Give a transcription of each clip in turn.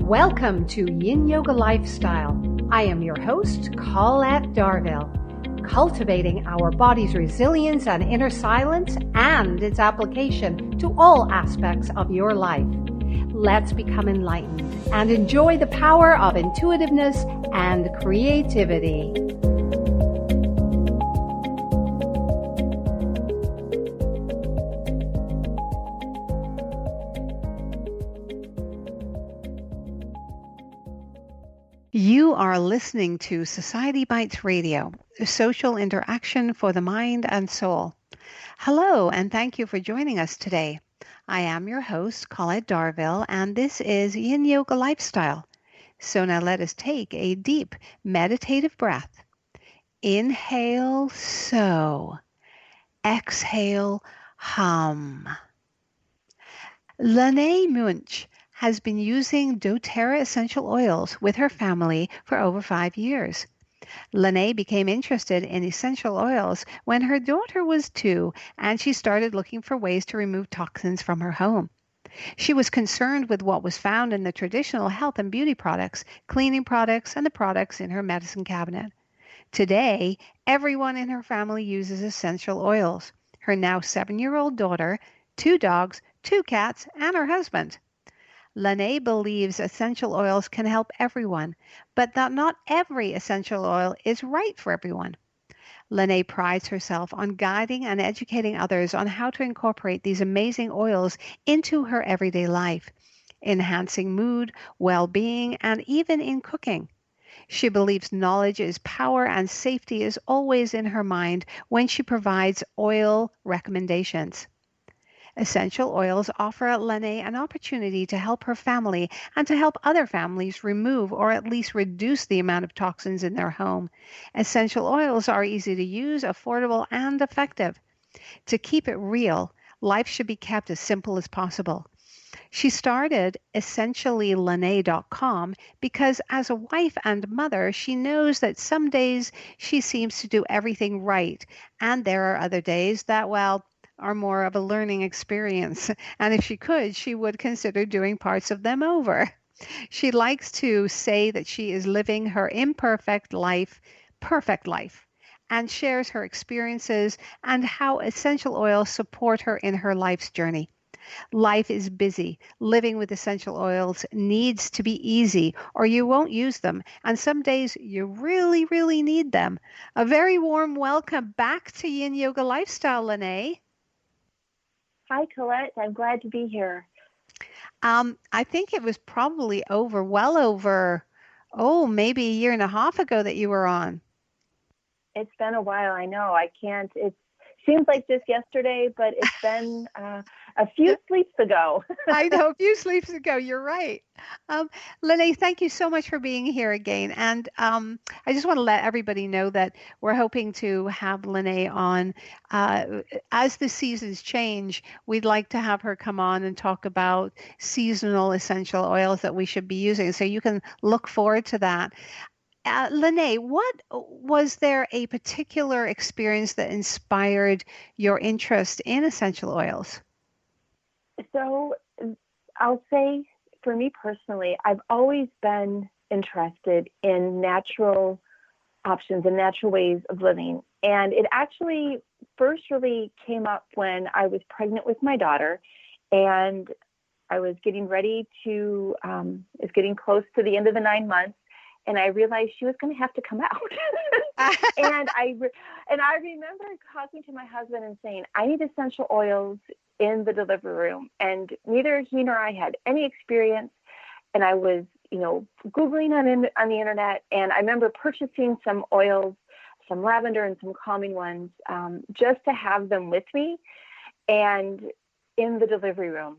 Welcome to Yin Yoga Lifestyle. I am your host, Colette Darville. Cultivating our body's resilience and inner silence and its application to all aspects of your life. Let's become enlightened and enjoy the power of intuitiveness and creativity. You are listening to Society Bites Radio, social interaction for the mind and soul. Hello, and thank you for joining us today. I am your host, Colette Darville, and this is Yin Yoga Lifestyle. So now let us take a deep meditative breath. Inhale, so. Exhale, hum. LaNae Muench has been using doTERRA essential oils with her family for over 5 years. LaNae became interested in essential oils when her daughter was 2, and she started looking for ways to remove toxins from her home. She was concerned with what was found in the traditional health and beauty products, cleaning products, and the products in her medicine cabinet. Today, everyone in her family uses essential oils. Her now 7-year-old daughter, 2 dogs, 2 cats, and her husband. LaNae believes essential oils can help everyone, but that not every essential oil is right for everyone. LaNae prides herself on guiding and educating others on how to incorporate these amazing oils into her everyday life, enhancing mood, well-being, and even in cooking. She believes knowledge is power and safety is always in her mind when she provides oil recommendations. Essential oils offer LaNae an opportunity to help her family and to help other families remove or at least reduce the amount of toxins in their home. Essential oils are easy to use, affordable, and effective. To keep it real, life should be kept as simple as possible. She started essentiallyLaNae.com because as a wife and mother, she knows that some days she seems to do everything right, and there are other days that, are more of a learning experience. And if she could, she would consider doing parts of them over. She likes to say that she is living her imperfect life, perfect life, and shares her experiences and how essential oils support her in her life's journey. Life is busy. Living with essential oils needs to be easy or you won't use them. And some days you really, really need them. A very warm welcome back to Yin Yoga Lifestyle, LaNae. Hi, Colette. I'm glad to be here. I think it was probably well over, maybe a year and a half ago that you were on. It's been a while. I know. It seems like just yesterday, but it's been a few sleeps ago. I know, a few sleeps ago. You're right. LaNae, thank you so much for being here again. And I just want to let everybody know that we're hoping to have LaNae on. As the seasons change, we'd like to have her come on and talk about seasonal essential oils that we should be using. So you can look forward to that. LaNae, was there a particular experience that inspired your interest in essential oils? So I'll say for me personally, I've always been interested in natural options and natural ways of living. And it actually first really came up when I was pregnant with my daughter and I was getting ready to, it's getting close to the end of the 9 months. And I realized she was going to have to come out. and I remember talking to my husband and saying, I need essential oils in the delivery room. And neither he nor I had any experience. And I was, Googling on the internet. And I remember purchasing some oils, some lavender and some calming ones, just to have them with me and in the delivery room.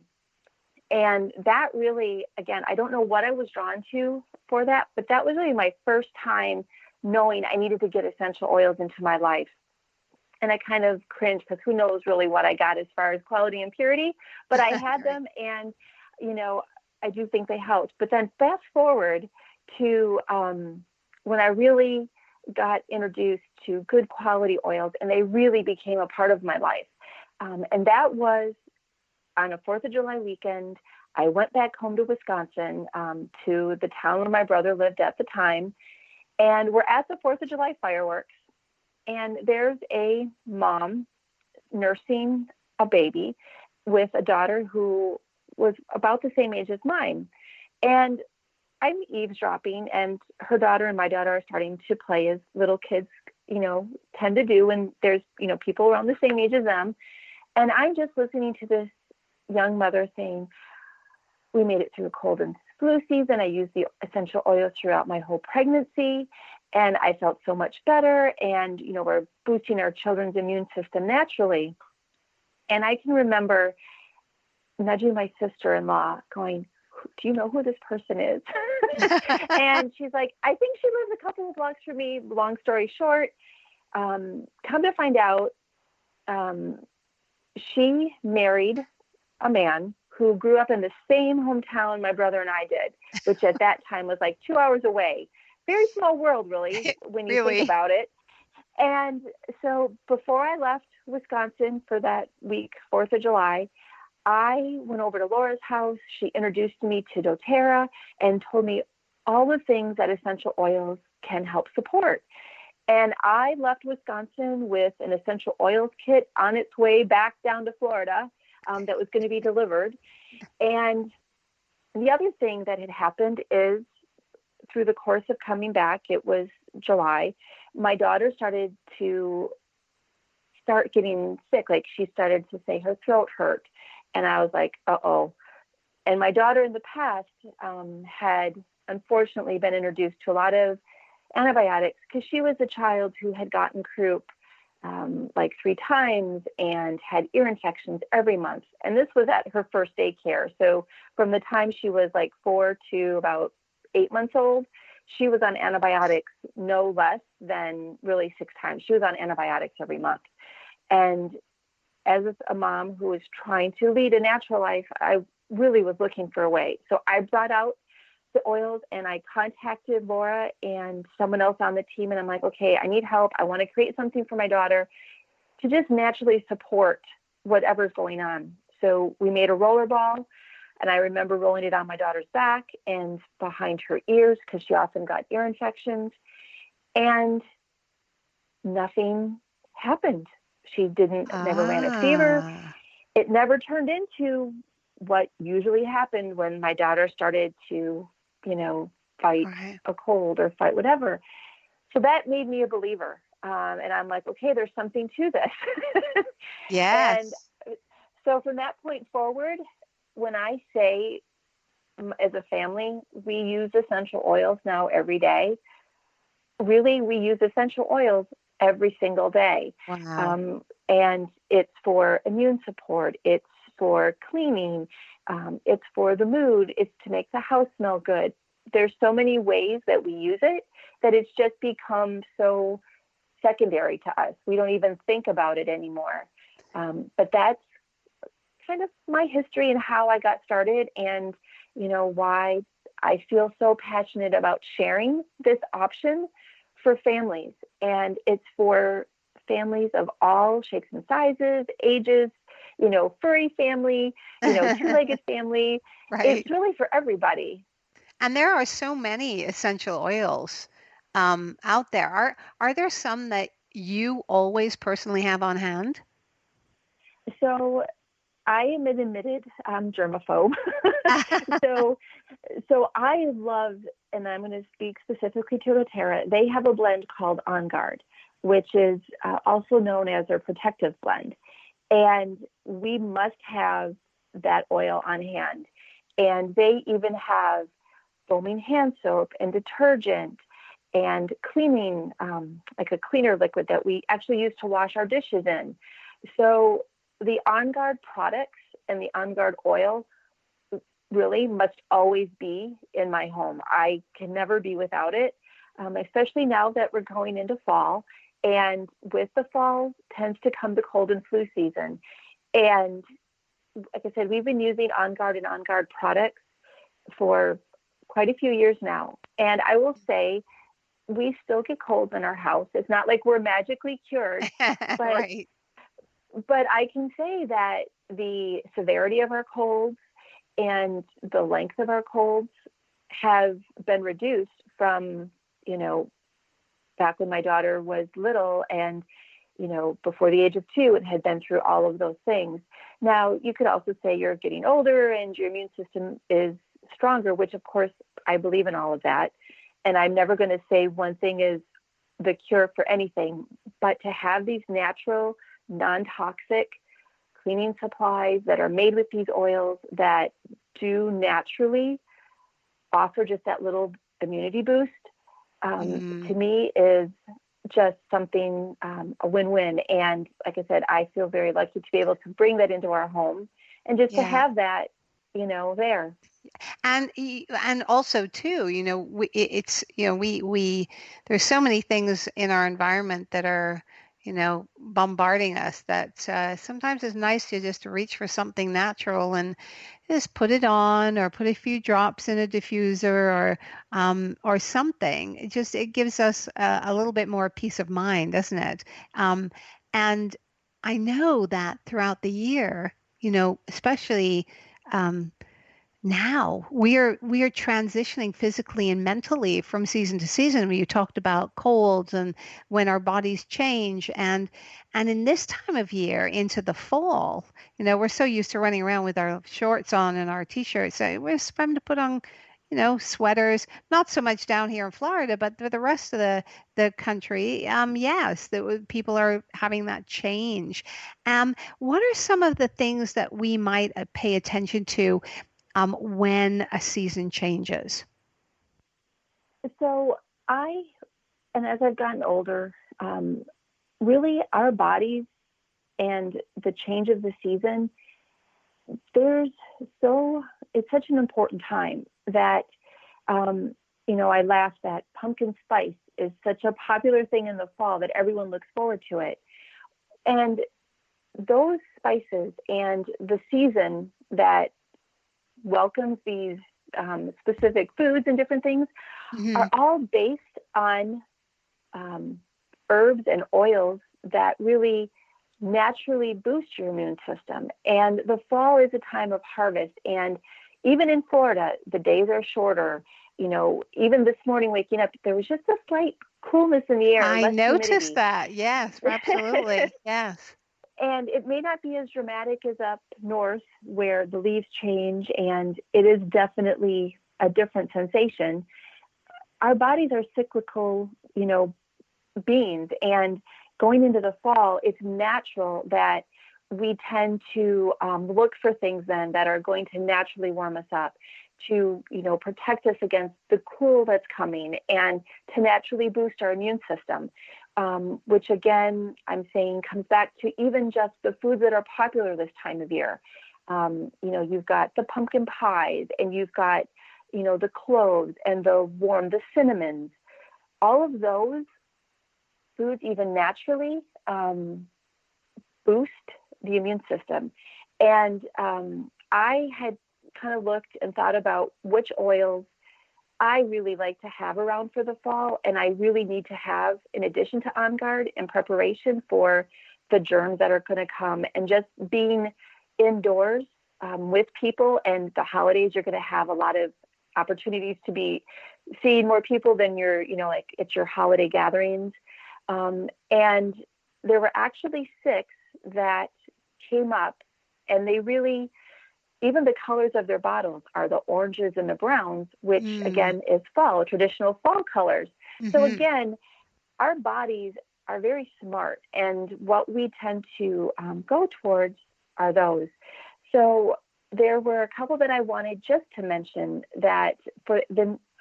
And that really, again, I don't know what I was drawn to for that, but that was really my first time knowing I needed to get essential oils into my life. And I kind of cringed because who knows really what I got as far as quality and purity, but I had them and, I do think they helped. But then fast forward to when I really got introduced to good quality oils and they really became a part of my life. And that was on a 4th of July weekend, I went back home to Wisconsin, to the town where my brother lived at the time. And we're at the 4th of July fireworks. And there's a mom nursing a baby with a daughter who was about the same age as mine. And I'm eavesdropping, and her daughter and my daughter are starting to play as little kids, tend to do when there's, people around the same age as them. And I'm just listening to this young mother saying, we made it through a cold and flu season. I used the essential oils throughout my whole pregnancy, and I felt so much better. And, we're boosting our children's immune system naturally. And I can remember nudging my sister-in-law going, do you know who this person is? And she's like, I think she lives a couple of blocks from me. Long story short, come to find out, she married a man who grew up in the same hometown my brother and I did, which at that time was like 2 hours away. Very small world, really, when you think about it. And so before I left Wisconsin for that week, 4th of July, I went over to Laura's house. She introduced me to doTERRA and told me all the things that essential oils can help support. And I left Wisconsin with an essential oils kit on its way back down to Florida, that was going to be delivered. And the other thing that had happened is, through the course of coming back, it was July, my daughter started getting sick. Like, she started to say her throat hurt. And I was like, uh-oh. And my daughter in the past had unfortunately been introduced to a lot of antibiotics because she was a child who had gotten croup like 3 times and had ear infections every month. And this was at her first daycare. So from the time she was like 4 to about 8 months old, she was on antibiotics no less than really 6 times. She was on antibiotics every month. And as a mom who was trying to lead a natural life, I really was looking for a way. So I brought out the oils and I contacted Laura and someone else on the team. And I'm like, okay, I need help. I want to create something for my daughter to just naturally support whatever's going on. So we made a roller ball, and I remember rolling it on my daughter's back and behind her ears because she often got ear infections, and nothing happened. She never ran a fever. It never turned into what usually happened when my daughter started to, fight a cold or fight whatever. So that made me a believer. And I'm like, okay, there's something to this. Yes. And so from that point forward, when I say as a family, we use essential oils now every day. Really, we use essential oils every single day. Wow. And it's for immune support. It's for cleaning. It's for the mood. It's to make the house smell good. There's so many ways that we use it that it's just become so secondary to us. We don't even think about it anymore. But that's kind of my history and how I got started, and, why I feel so passionate about sharing this option for families. And it's for families of all shapes and sizes, ages, furry family, two-legged family. Right. It's really for everybody. And there are so many essential oils out there. Are there some that you always personally have on hand? So I am an admitted germaphobe. so I love, and I'm going to speak specifically to doTERRA, they have a blend called On Guard, which is also known as their protective blend. And we must have that oil on hand. And they even have foaming hand soap and detergent and cleaning, like a cleaner liquid that we actually use to wash our dishes in. So the On Guard products and the On Guard oil really must always be in my home. I can never be without it, especially now that we're going into fall. And with the fall tends to come the cold and flu season. And like I said, we've been using On Guard and On Guard products for quite a few years now. And I will say, we still get colds in our house. It's not like we're magically cured, but Right. But I can say that the severity of our colds and the length of our colds have been reduced from, you know, back when my daughter was little and, you know, before the age of 2 and had been through all of those things. Now, you could also say you're getting older and your immune system is stronger, which of course I believe in all of that. And I'm never going to say one thing is the cure for anything, but to have these natural, non-toxic cleaning supplies that are made with these oils that do naturally offer just that little immunity boost, to me is just something, a win-win. And like I said, I feel very lucky to be able to bring that into our home and just to Yeah. have that, you know, there. And also too, you know, it's, you know, we there's so many things in our environment that are, you know, bombarding us that sometimes it's nice to just reach for something natural and just put it on or put a few drops in a diffuser or something. It gives us a little bit more peace of mind, doesn't it? And I know that throughout the year, you know, especially um, now we are transitioning physically and mentally from season to season. You talked about colds and when our bodies change, and in this time of year into the fall, you know, we're so used to running around with our shorts on and our t-shirts. So we're time to put on, you know, sweaters. Not so much down here in Florida, but for the rest of the country, yes, people are having that change. What are some of the things that we might pay attention to when a season changes? So I, and as I've gotten older, really our bodies and the change of the season, there's it's such an important time that, you know, I laugh that pumpkin spice is such a popular thing in the fall that everyone looks forward to it. And those spices and the season that welcomes these specific foods and different things Hmm. are all based on um, herbs and oils that really naturally boost your immune system. And the fall is a time of harvest. And even in Florida, the days are shorter. You know, even this morning waking up, there was just a slight coolness in the air, I less noticed humidity. that. Yes, absolutely. Yes. And it may not be as dramatic as up north where the leaves change, and it is definitely a different sensation. Our bodies are cyclical, you know, beings. And going into the fall, it's natural that we tend to look for things then that are going to naturally warm us up, to, you know, protect us against the cool that's coming, and to naturally boost our immune system. Which again, I'm saying comes back to even just the foods that are popular this time of year. You know, you've got the pumpkin pies, and you've got, you know, the cloves and the cinnamons. All of those foods, even naturally, boost the immune system. And I had kind of looked and thought about which oils I really like to have around for the fall, and I really need to have in addition to On Guard in preparation for the germs that are going to come, and just being indoors with people. And the holidays, you're going to have a lot of opportunities to be seeing more people than your, you know, like it's your holiday gatherings. And there were actually 6 that came up, and they really, even the colors of their bottles are the oranges and the browns, which Mm. again is fall, traditional fall colors. So Hmm. again, our bodies are very smart, and what we tend to go towards are those. So there were a couple that I wanted just to mention that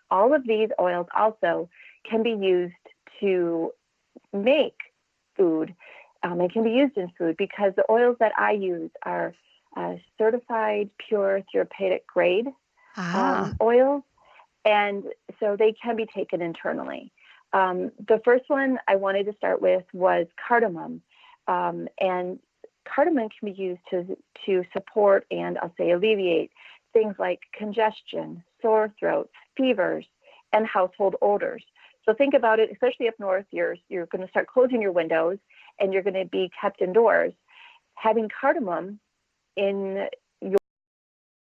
all of these oils also can be used to make food. It can be used in food because the oils that I use are certified pure therapeutic grade Ah. oils, and so they can be taken internally. The first one I wanted to start with was cardamom, and cardamom can be used to support and I'll say alleviate things like congestion, sore throats, fevers, and household odors. So think about it, especially up north, you're going to start closing your windows and you're going to be kept indoors. having cardamom in